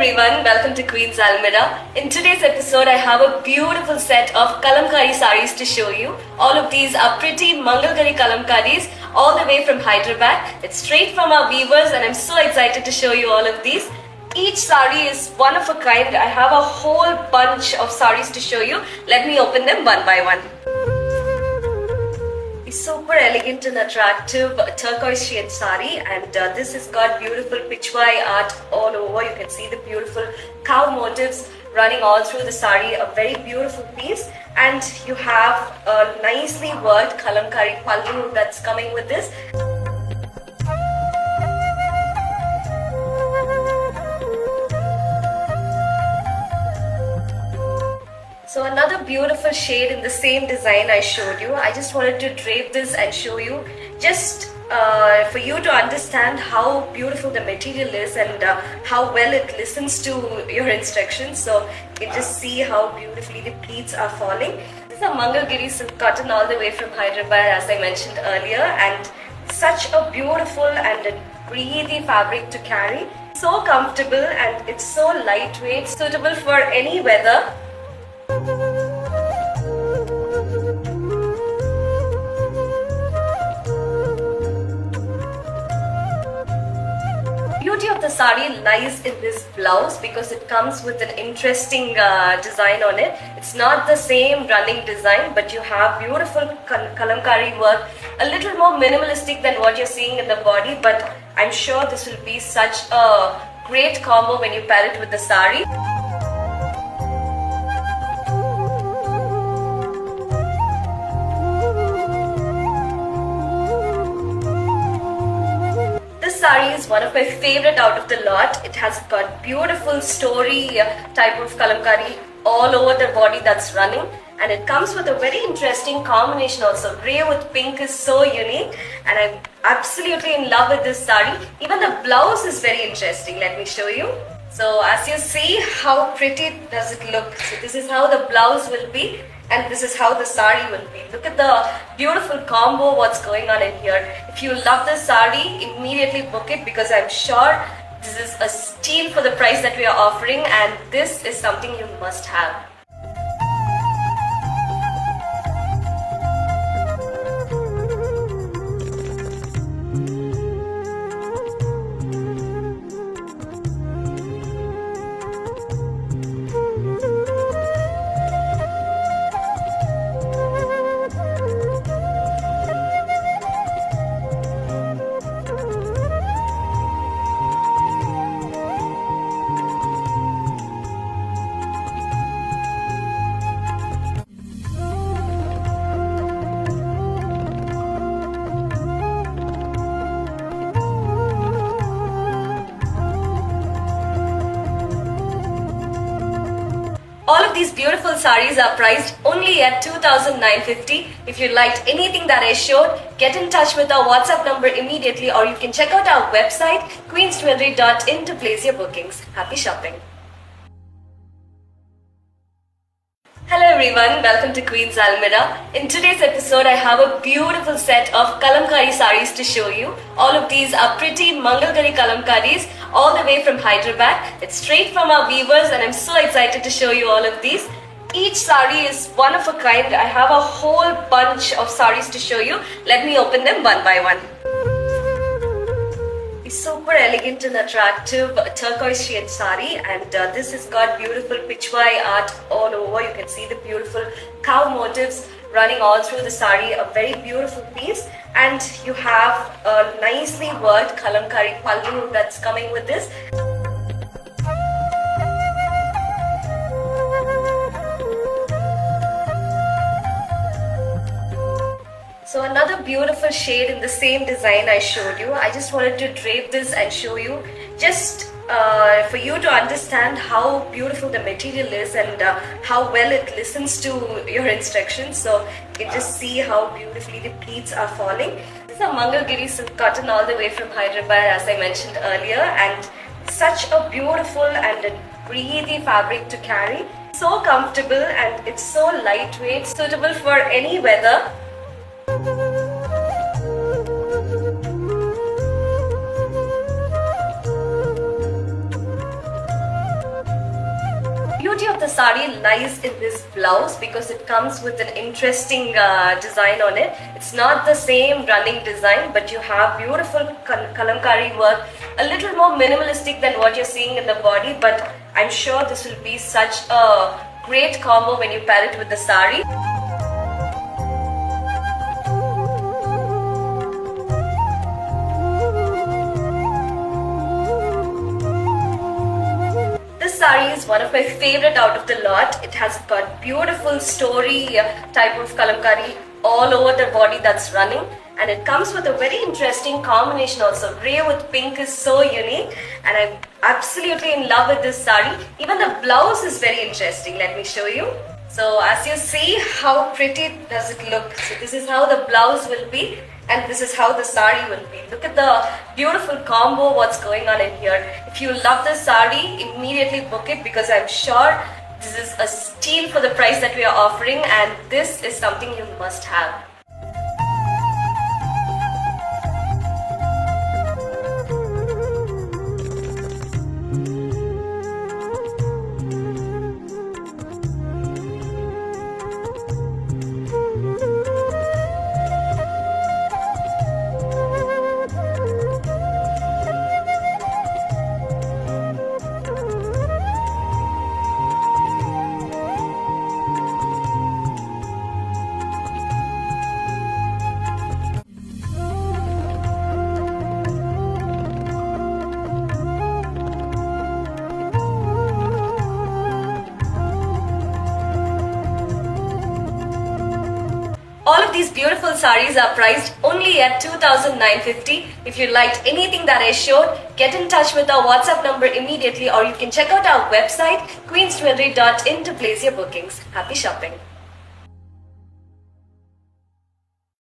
everyone, welcome to Queen's Almira. In today's episode, I have a beautiful set of kalamkari sarees to show you. All of these are pretty Mangalgari kalamkaris, all the way from Hyderabad. It's straight from our weavers and I'm so excited to show you all of these. Each saree is one of a kind. I have a whole bunch of sarees to show you. Let me open them one by one. Super elegant and attractive turquoise shade saree, and this has got beautiful pitchwai art all over. You can see the beautiful cow motifs running all through the saree. A very beautiful piece, and you have a nicely worked kalamkari pallu that's coming with this. So another beautiful shade in the same design I showed you. I just wanted to drape this and show you, just for you to understand how beautiful the material is and how well it listens to your instructions. So you can just see how beautifully the pleats are falling. This is a Mangalgiri silk cotton all the way from Hyderabad, as I mentioned earlier, and such a beautiful and a breathy fabric to carry. So comfortable, and it's so lightweight, suitable for any weather. Beauty of the saree lies in this blouse because it comes with an interesting design on it. It's not the same running design, but you have beautiful kalamkari work, a little more minimalistic than what you're seeing in the body, but I'm sure this will be such a great combo when you pair it with the saree. This saree is one of my favorite out of the lot. It has got beautiful story type of kalamkari all over the body that's running, and it comes with a very interesting combination also. Grey with pink is so unique, and I'm absolutely in love with this saree. Even the blouse is very interesting. Let me show you. So as you see, how pretty does it look. So this is how the blouse will be, and this is how the saree will be. Look at the beautiful combo what's going on in here. If you love this saree, immediately book it, because I'm sure this is a steal for the price that we are offering, and this is something you must have. All of these beautiful sarees are priced only at 2,950. If you liked anything that I showed, get in touch with our WhatsApp number immediately, or you can check out our website queensjewelry.in to place your bookings. Happy shopping! Hello everyone, welcome to Queen's Almira. In today's episode, I have a beautiful set of kalamkari sarees to show you. All of these are pretty Mangalgari kalamkaris, all the way from Hyderabad. It's straight from our weavers, and I'm so excited to show you all of these. Each saree is one of a kind. I have a whole bunch of sarees to show you. Let me open them one by one. Super elegant and attractive turquoise shade saree, and this has got beautiful pitchwai art all over. You can see the beautiful cow motifs running all through the saree. A very beautiful piece, and you have a nicely worked kalamkari pallu that's coming with this. So another beautiful shade in the same design I showed you. I just wanted to drape this and show you, just for you to understand how beautiful the material is and how well it listens to your instructions. So you can just see how beautifully the pleats are falling. This is a Mangalgiri silk cotton all the way from Hyderabad, as I mentioned earlier, and such a beautiful and a breathy fabric to carry. So comfortable, and it's so lightweight, suitable for any weather. beauty of the sari lies in this blouse because it comes with an interesting design on it. It's not the same running design, but you have beautiful kalamkari work, a little more minimalistic than what you're seeing in the body, but I'm sure this will be such a great combo when you pair it with the sari. This sari is one of my favorite out of the lot. It has got beautiful story type of kalamkari all over the body that's running, and it comes with a very interesting combination also. Grey with pink is so unique, and I'm absolutely in love with this sari. Even the blouse is very interesting. Let me show you. So as you see, how pretty does it look? So this is how the blouse will be, and this is how the sari will be. Look at the beautiful combo what's going on in here. If you love the sari, immediately book it because I'm sure this is a steal for the price that we are offering, and this is something you must have. All of these beautiful saris are priced only at 2,950. If you liked anything that I showed, get in touch with our WhatsApp number immediately, or you can check out our website queensjewelry.in to place your bookings. Happy shopping!